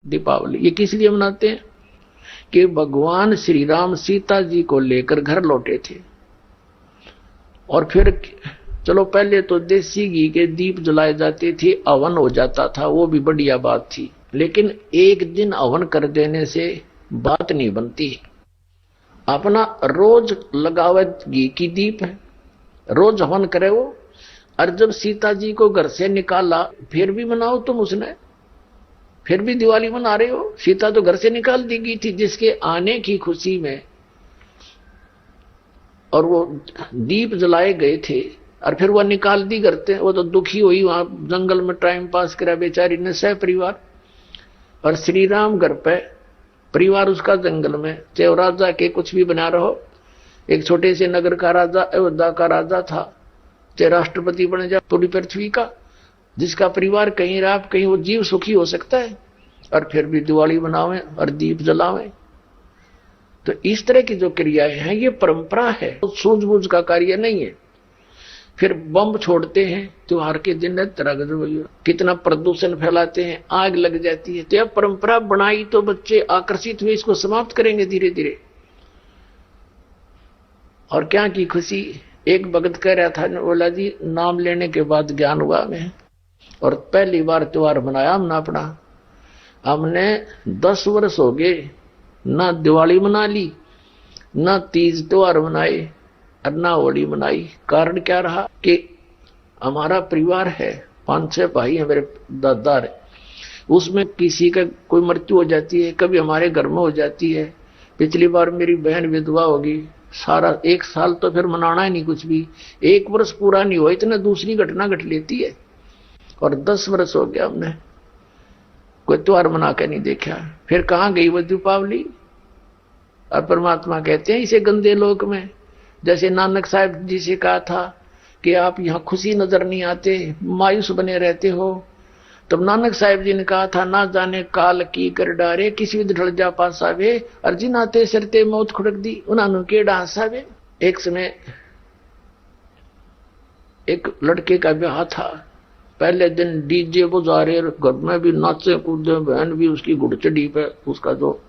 दीपावली ये किस लिए मनाते हैं कि भगवान श्री राम सीता जी को लेकर घर लौटे थे। और फिर चलो पहले तो देसी घी के दीप जलाए जाते थे, हवन हो जाता था, वो भी बढ़िया बात थी। लेकिन एक दिन हवन कर देने से बात नहीं बनती। अपना रोज लगावे घी की दीप है, रोज हवन करे वो। और जब सीता जी को घर से निकाला फिर भी मनाओ तुम उसने, फिर भी दिवाली मना रहे हो। सीता तो घर से निकाल दी गई थी जिसके आने की खुशी में, और वो दीप जलाए गए थे और फिर वो निकाल दी करते। वो तो दुखी हुई, वहां जंगल में टाइम पास करा बेचारी ने सह परिवार। और श्री राम घर पे, परिवार उसका जंगल में, चाहे राजा के कुछ भी बना रहो, एक छोटे से नगर का राजा, अयोध्या का राजा था, चाहे राष्ट्रपति बने जाए पूरी पृथ्वी का, जिसका परिवार कहीं रहा कहीं वो जीव सुखी हो सकता है। और फिर भी दिवाली मनावे और दीप जलावे। तो इस तरह की जो क्रियाएं हैं ये परंपरा है, तो सूझबूझ का कार्य नहीं है। फिर बम छोड़ते हैं त्योहार के दिन, कितना प्रदूषण फैलाते हैं, आग लग जाती है। तो यह परंपरा बनाई तो बच्चे आकर्षित हुए, इसको समाप्त करेंगे धीरे धीरे। और क्या की खुशी, एक भगत कह रहा था, बोला जी नाम लेने के बाद ज्ञान हुआ हमें, और पहली बार त्योहार मनाया हमने अपना। हमने 10 वर्ष हो गए ना दिवाली मना ली, ना तीज त्योहार मनाए और ना होली मनाई। कारण क्या रहा कि हमारा परिवार है, 5-6 भाई हैं, मेरे दादा है, उसमें किसी का कोई मृत्यु हो जाती है, कभी हमारे घर में हो जाती है। पिछली बार मेरी बहन विधवा होगी, सारा 1 साल तो फिर मनाना ही नहीं कुछ भी। 1 वर्ष पूरा नहीं हुआ इतना दूसरी घटना घट लेती है। और 10 वर्ष हो गया हमने कोई त्योहार मना के नहीं देखा। फिर कहां गई वो दीपावली। और परमात्मा कहते हैं इसे गंदे लोक में, जैसे नानक साहब जी से कहा था कि आप यहाँ खुशी नजर नहीं आते, मायूस बने रहते हो। तब नानक साहब जी ने कहा था, ना जाने काल की कर डारे, किसी भी ढल जा पासावे, अर्जी नाते सरते मौत खुड़क दी, उन्होंने केड़ा हंसावे। एक समय एक लड़के का ब्याह था, पहले दिन डीजे बजा रहे, घर में भी नाचे कूदे, बहन भी उसकी घुड़चड़ी पे उसका जो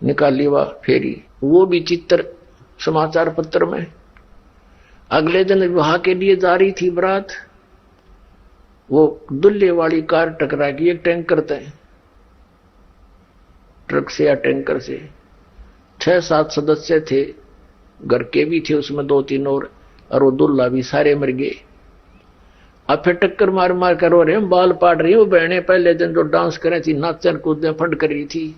निकाली हुआ फेरी, वो भी चित्र समाचार पत्र में। अगले दिन विवाह के लिए जा रही थी बारात, वो दुल्हे वाली कार टकरा गई एक टैंकर से, ट्रक से या टैंकर से। 6-7 सदस्य थे, घर के भी थे उसमें 2-3 और वो दुल्हा भी, सारे मर गए। अब फिर टक्कर मार मार कर रो रहे हैं, बाल पाट रही, वो बहने पहले दिन जो डांस करे थी, नाचन कूदे फंड कर रही थी।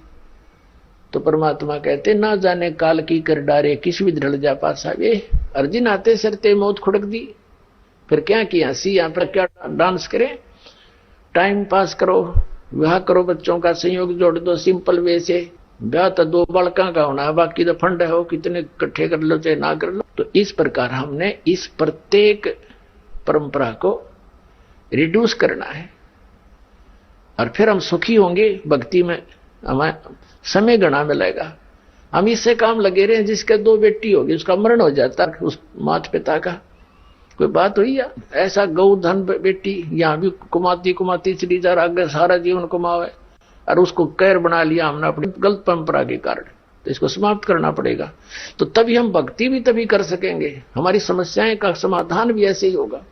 तो परमात्मा कहते, ना जाने काल की कर डारे, किस भी ढल जा पासा वे, अर्जी नाते सरते मौत खुड़क दी। फिर क्या किया, सी यहाँ पर क्या डांस करें, टाइम पास करो, विवाह करो, बच्चों का संयोग जोड़ दो सिंपल वे से। ब्याह तो 2 बालका का होना है, बाकी तो फंड हो, कितने इकट्ठे कर लो चाहे ना कर लो। तो इस प्रकार हमने इस प्रत्येक परंपरा को रिड्यूस करना है, और फिर हम सुखी होंगे भक्ति में, हमें समय गणा मिलेगा। हम इससे काम लगे रहे, जिसके 2 बेटी होगी उसका मरण हो जाता उस माता पिता का, कोई बात हुई या ऐसा गौ धन बेटी यहां भी कुमाती चली जा रहा, आगे सारा जीवन कुमावे, और उसको कैर बना लिया हमने अपनी गलत परंपरा के कारण। तो इसको समाप्त करना पड़ेगा, तो तभी हम भक्ति भी तभी कर सकेंगे, हमारी समस्याएं का समाधान भी ऐसे ही होगा।